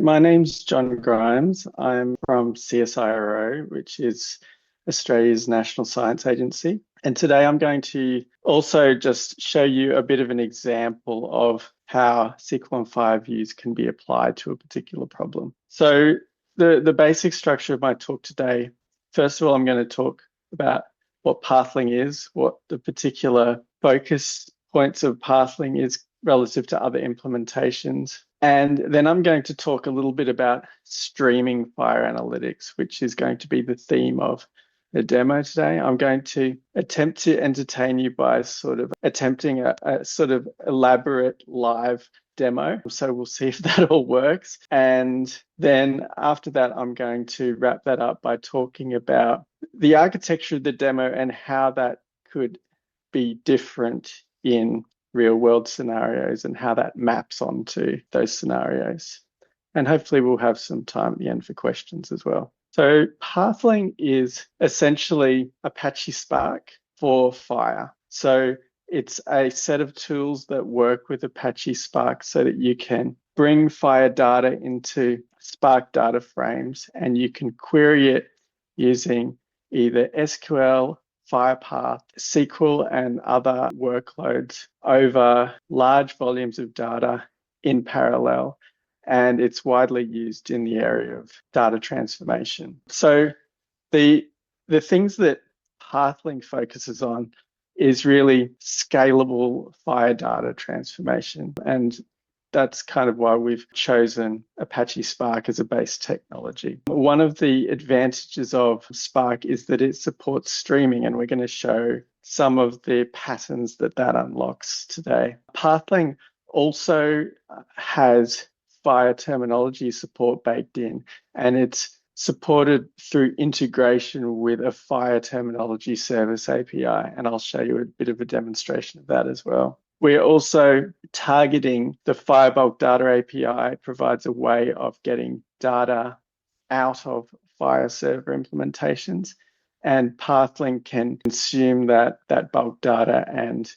My name's John Grimes. I'm from CSIRO, which is Australia's National Science Agency. And today I'm going to also just show you a bit of an example of how SQL and FHIR views can be applied to a particular problem. So the basic structure of my talk today, first of all, I'm going to talk about what pathling is, what the particular focus points of pathling is relative to other implementations. And then I'm going to talk a little bit about streaming FHIR analytics, which is going to be the theme of the demo today. I'm going to attempt to entertain you by sort of attempting a sort of elaborate live demo. So we'll see if that all works. And then after that, I'm going to wrap that up by talking about the architecture of the demo and how that could be different in real world scenarios and how that maps onto those scenarios. And hopefully we'll have some time at the end for questions as well. So Pathling is essentially Apache Spark for FHIR. So it's a set of tools that work with Apache Spark so that you can bring FHIR data into Spark data frames and you can query it using either SQL, FHIR, SQL, and other workloads over large volumes of data in parallel. And it's widely used in the area of data transformation. So the things that Pathling focuses on is really scalable FHIR data transformation. And that's kind of why we've chosen Apache Spark as a base technology. One of the advantages of Spark is that it supports streaming, and we're going to show some of the patterns that unlocks today. Pathling also has FHIR terminology support baked in, and it's supported through integration with a FHIR terminology service API, and I'll show you a bit of a demonstration of that as well. We're also targeting the FHIR bulk data API provides a way of getting data out of FHIR server implementations, and Pathling can consume that bulk data and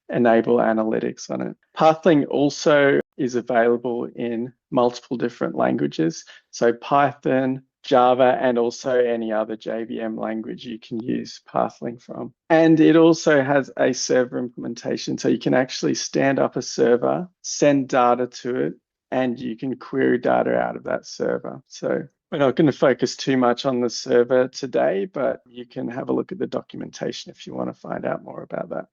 enable analytics on it. Pathling also is available in multiple different languages, so Python, Java, and also any other JVM language you can use Pathling from. And it also has a server implementation, so you can actually stand up a server, send data to it, and you can query data out of that server. So we're not going to focus too much on the server today, but you can have a look at the documentation if you want to find out more about that.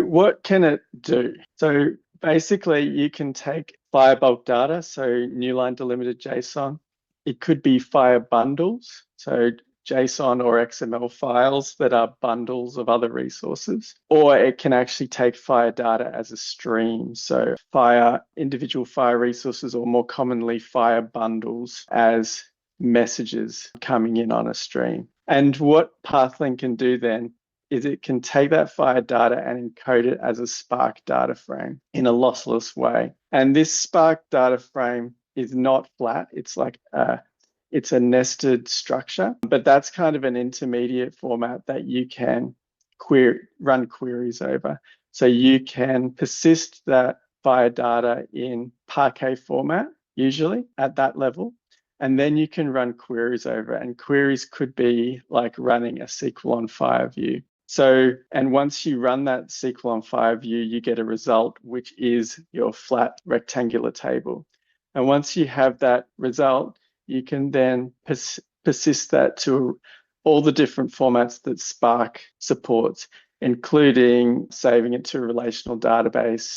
What can it do? So basically, you can take FHIR bulk data, so new line delimited JSON. It could be FHIR bundles, so JSON or XML files that are bundles of other resources, or it can actually take FHIR data as a stream, so individual FHIR resources, or more commonly FHIR bundles as messages coming in on a stream. And what Pathling can do then is it can take that FHIR data and encode it as a Spark data frame in a lossless way. And this Spark data frame is not flat. It's like it's a nested structure, but that's kind of an intermediate format that you can run queries over. So you can persist that FHIR data in Parquet format, usually at that level, and then you can run queries over. And queries could be like running a SQL on FHIR view. So, and once you run that SQL on FHIR view, you get a result, which is your flat rectangular table. And once you have that result, you can then persist that to all the different formats that Spark supports, including saving it to a relational database,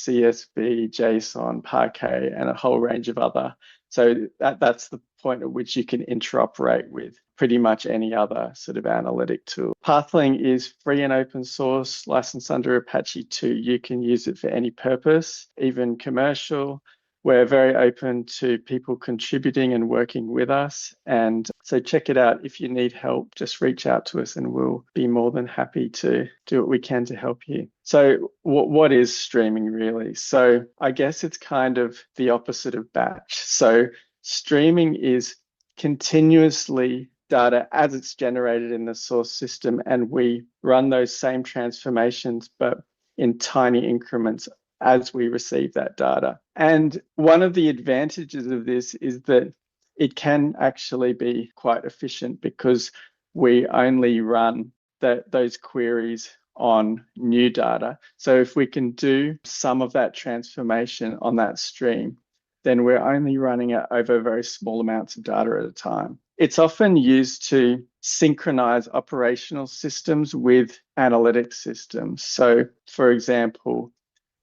CSV, JSON, Parquet, and a whole range of other. So that's the point at which you can interoperate with pretty much any other sort of analytic tool. Pathling is free and open source, licensed under Apache 2. You can use it for any purpose, even commercial. We're very open to people contributing and working with us. And so check it out. If you need help, just reach out to us and we'll be more than happy to do what we can to help you. So what is streaming really? So I guess it's kind of the opposite of batch. So streaming is continuously data as it's generated in the source system, and we run those same transformations, but in tiny increments as we receive that data. And one of the advantages of this is that it can actually be quite efficient because we only run those queries on new data. So if we can do some of that transformation on that stream, then we're only running it over very small amounts of data at a time. It's often used to synchronize operational systems with analytic systems. So, for example,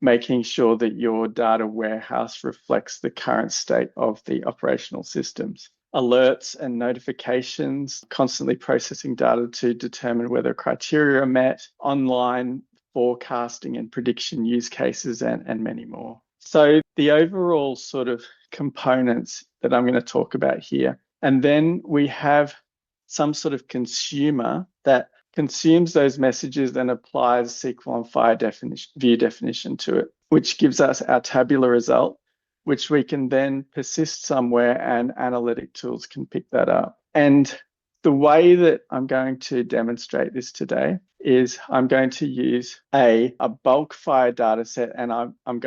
making sure that your data warehouse reflects the current state of the operational systems. Alerts and notifications, constantly processing data to determine whether criteria are met, online forecasting and prediction use cases, and many more. So the overall sort of components that I'm going to talk about here. And then we have some sort of consumer that consumes those messages and applies SQL and FHIR view definition to it, which gives us our tabular result, which we can then persist somewhere and analytic tools can pick that up. And the way that I'm going to demonstrate this today is I'm going to use a bulk FHIR data set, and I'm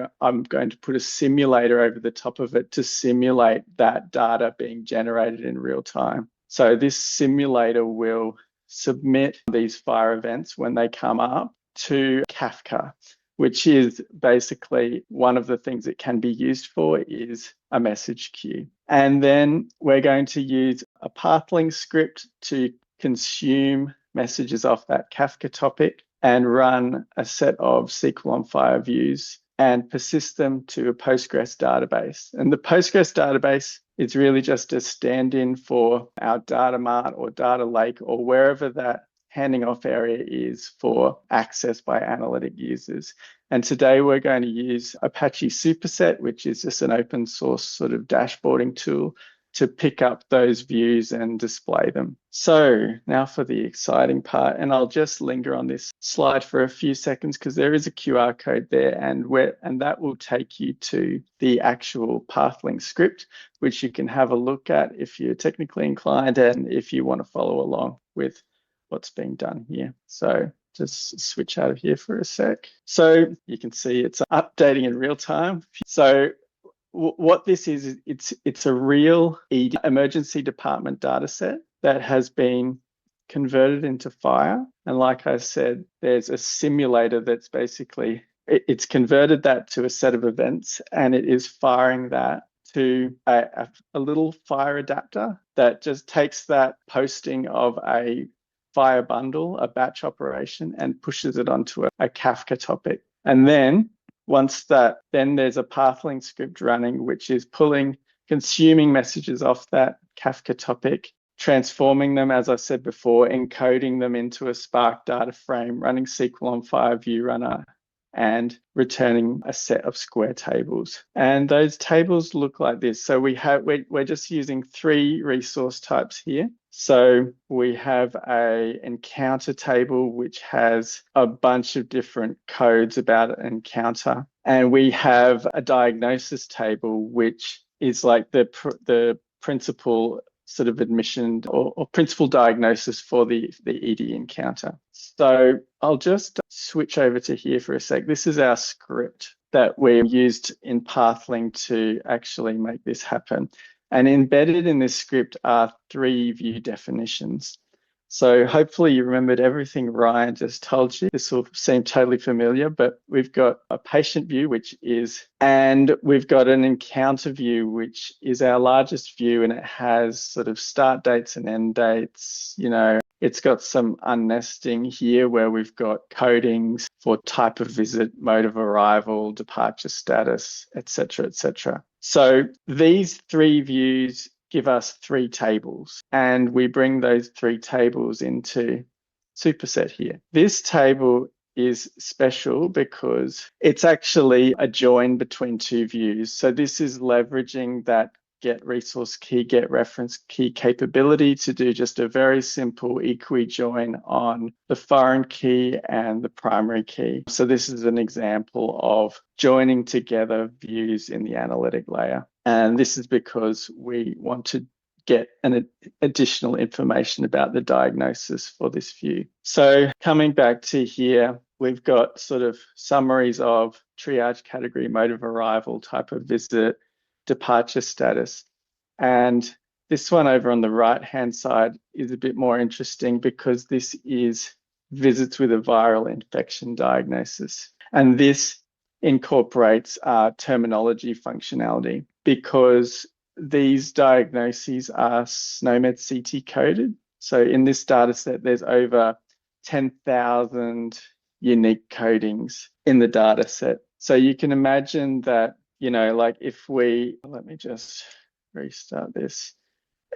going to put a simulator over the top of it to simulate that data being generated in real time. So this simulator will submit these FHIR events when they come up to Kafka, which is basically one of the things it can be used for is a message queue. And then we're going to use a Pathling script to consume messages off that Kafka topic and run a set of SQL on FHIR views and persist them to a Postgres database. And the Postgres database is really just a stand-in for our data mart or data lake or wherever that handing off area is for access by analytic users. And today we're going to use Apache Superset, which is just an open source sort of dashboarding tool to pick up those views and display them. So now for the exciting part, and I'll just linger on this slide for a few seconds because there is a QR code there and that will take you to the actual Pathling script, which you can have a look at if you're technically inclined and if you want to follow along with what's being done here. So just switch out of here for a sec. So you can see it's updating in real time. So what this is, it's a real emergency department data set that has been converted into FHIR. And like I said, there's a simulator that's basically, it's converted that to a set of events and it is firing that to a little FHIR adapter that just takes that posting of a FHIR bundle, a batch operation, and pushes it onto a Kafka topic. And then once that, then there's a Pathling script running, which is consuming messages off that Kafka topic, transforming them, as I said before, encoding them into a Spark data frame, running SQL on FHIR view runner, and returning a set of square tables. And those tables look like this. So we're just using 3 resource types here. So we have an encounter table, which has a bunch of different codes about an encounter. And we have a diagnosis table, which is like the principal sort of admission or principal diagnosis for the ED encounter. So I'll just switch over to here for a sec. This is our script that we used in Pathling to actually make this happen. And embedded in this script are 3 view definitions. So hopefully you remembered everything Ryan just told you. This will seem totally familiar, but we've got a patient view, and we've got an encounter view, which is our largest view, and it has sort of start dates and end dates. You know, it's got some unnesting here where we've got codings for type of visit, mode of arrival, departure status, etc., etc. So these 3 views give us 3 tables, and we bring those 3 tables into Superset here. This table is special because it's actually a join between 2 views. So this is leveraging that get resource key, get reference key capability to do just a very simple equi-join on the foreign key and the primary key. So this is an example of joining together views in the analytic layer. And this is because we want to get an additional information about the diagnosis for this view. So coming back to here, we've got sort of summaries of triage category, mode of arrival, type of visit, departure status. And This one over on the right-hand side is a bit more interesting because this is visits with a viral infection diagnosis. And this incorporates terminology functionality because these diagnoses are SNOMED CT coded. So in this data set, there's over 10,000 unique codings in the data set. So you can imagine that, like if let me just restart this.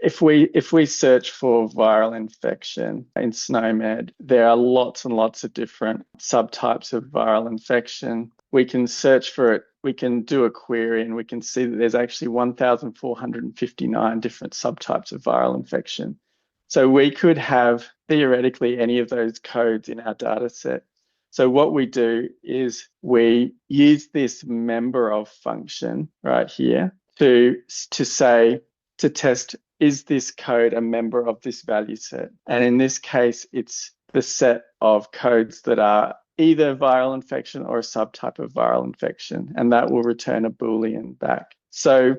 If we search for viral infection in SNOMED, there are lots and lots of different subtypes of viral infection. We can search for it, we can do a query, and we can see that there's actually 1,459 different subtypes of viral infection. So we could have theoretically any of those codes in our data set. So what we do is we use this member of function right here to test, is this code a member of this value set? And in this case, it's the set of codes that are either viral infection or a subtype of viral infection, and that will return a Boolean back. So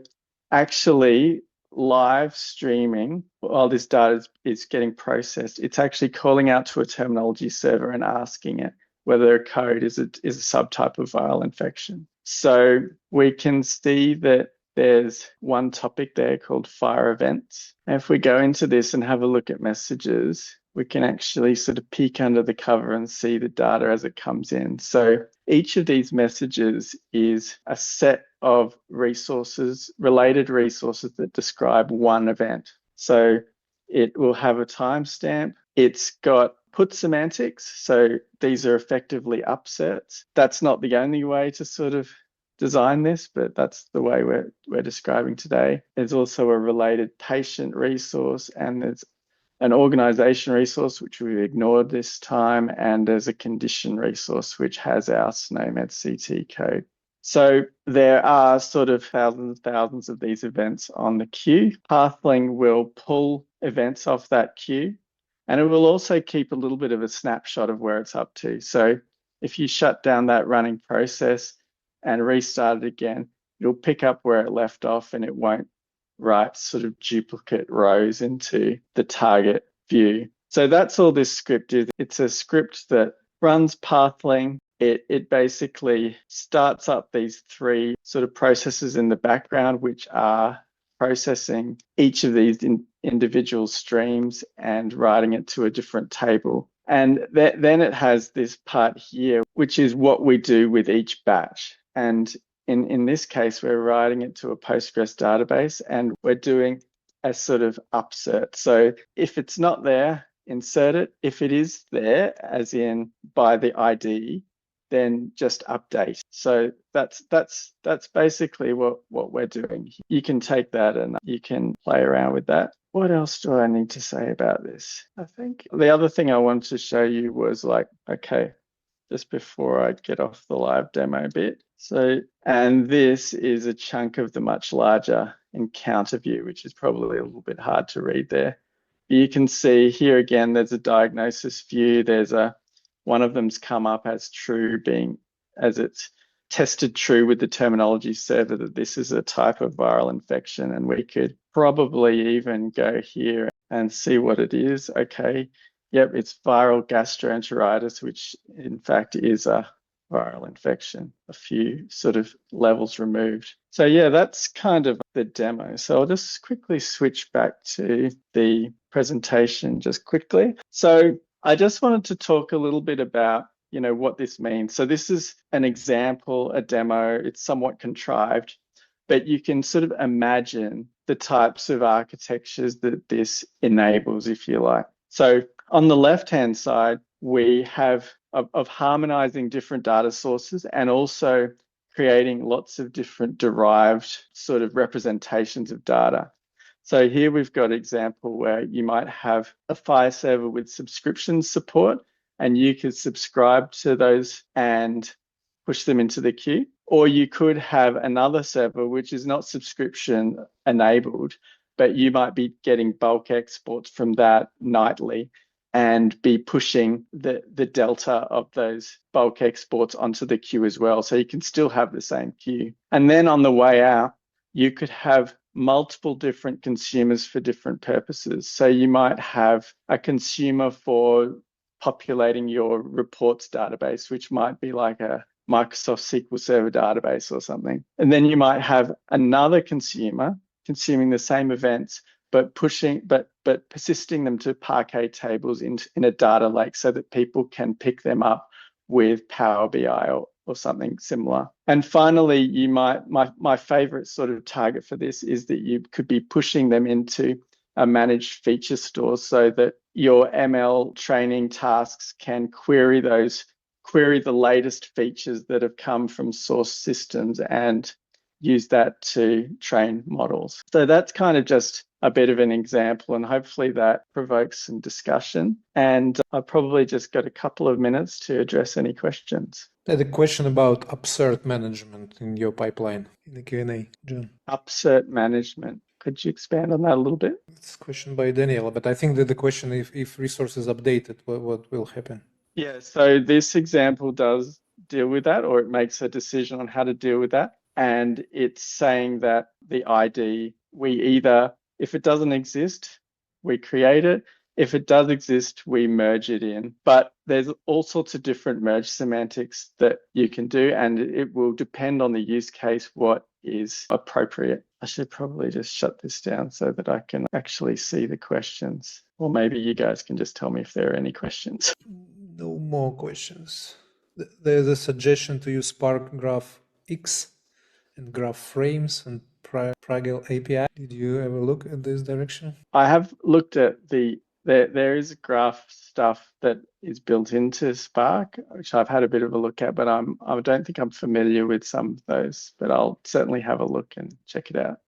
actually, live streaming, while this data is getting processed, it's actually calling out to a terminology server and asking it whether a code is a subtype of viral infection. So we can see that there's one topic there called FHIR events. And if we go into this and have a look at messages, we can actually sort of peek under the cover and see the data as it comes in. So each of these messages is a set of resources, related resources that describe one event. So it will have a timestamp. It's got put semantics. So these are effectively upserts. That's not the only way to sort of design this, but that's the way we're describing today. There's also a related patient resource, and there's an organization resource, which we've ignored this time, and there's a condition resource, which has our SNOMED CT code. So there are sort of thousands of these events on the queue. Pathling will pull events off that queue, and it will also keep a little bit of a snapshot of where it's up to. So if you shut down that running process and restart it again, it'll pick up where it left off, and it won't write sort of duplicate rows into the target view. So that's all this script is. It's a script that runs Pathling. It basically starts up these three sort of processes in the background, which are processing each of these individual streams and writing it to a different table. And then it has this part here, which is what we do with each batch. And in this case, we're writing it to a Postgres database, and we're doing a sort of upsert. So if it's not there, insert it. If it is there, as in by the ID, then just update. So that's basically what we're doing. You can take that and you can play around with that. What else do I need to say about this? I think the other thing I wanted to show you was like, okay, just before I get off the live demo bit. So, and this is a chunk of the much larger encounter view, which is probably a little bit hard to read there. You can see here again, there's a diagnosis view. There's one of them's come up as true, as it's tested true with the terminology server that this is a type of viral infection. And we could probably even go here and see what it is. Okay, yep, it's viral gastroenteritis, which in fact is a viral infection, a few sort of levels removed. So yeah, that's kind of the demo. So I'll just quickly switch back to the presentation just quickly. So I just wanted to talk a little bit about, what this means. So this is an example, a demo. It's somewhat contrived, but you can sort of imagine the types of architectures that this enables, if you like. So on the left-hand side, we have of harmonizing different data sources and also creating lots of different derived sort of representations of data. So here we've got an example where you might have a FHIR server with subscription support, and you could subscribe to those and push them into the queue. Or you could have another server which is not subscription enabled, but you might be getting bulk exports from that nightly and be pushing the delta of those bulk exports onto the queue as well. So you can still have the same queue. And then on the way out, you could have multiple different consumers for different purposes. So you might have a consumer for populating your reports database, which might be like a Microsoft SQL Server database or something. And then you might have another consumer consuming the same events, but persisting them to Parquet tables in a data lake so that people can pick them up with Power BI or something similar. And finally, you might, my favorite sort of target for this is that you could be pushing them into a managed feature store so that your ML training tasks can query the latest features that have come from source systems and use that to train models. So that's kind of just a bit of an example, and hopefully that provokes some discussion. And I've probably just got a couple of minutes to address any questions. I had a question about Upsert management in your pipeline in the Q&A, John. Upsert management. Could you expand on that a little bit? It's a question by Daniel, but I think that the question, if resources updated, what will happen? Yeah, so this example does deal with that, or it makes a decision on how to deal with that. And it's saying that the ID, if it doesn't exist, we create it. If it does exist, we merge it in. But there's all sorts of different merge semantics that you can do, and it will depend on the use case what is appropriate. I should probably just shut this down so that I can actually see the questions. Or maybe you guys can just tell me if there are any questions. No more questions. There's a suggestion to use Spark Graph X and Graph Frames and Praggle API. Did you ever look at this direction? I have looked at there is graph stuff that is built into Spark, which I've had a bit of a look at, but I don't think I'm familiar with some of those, but I'll certainly have a look and check it out.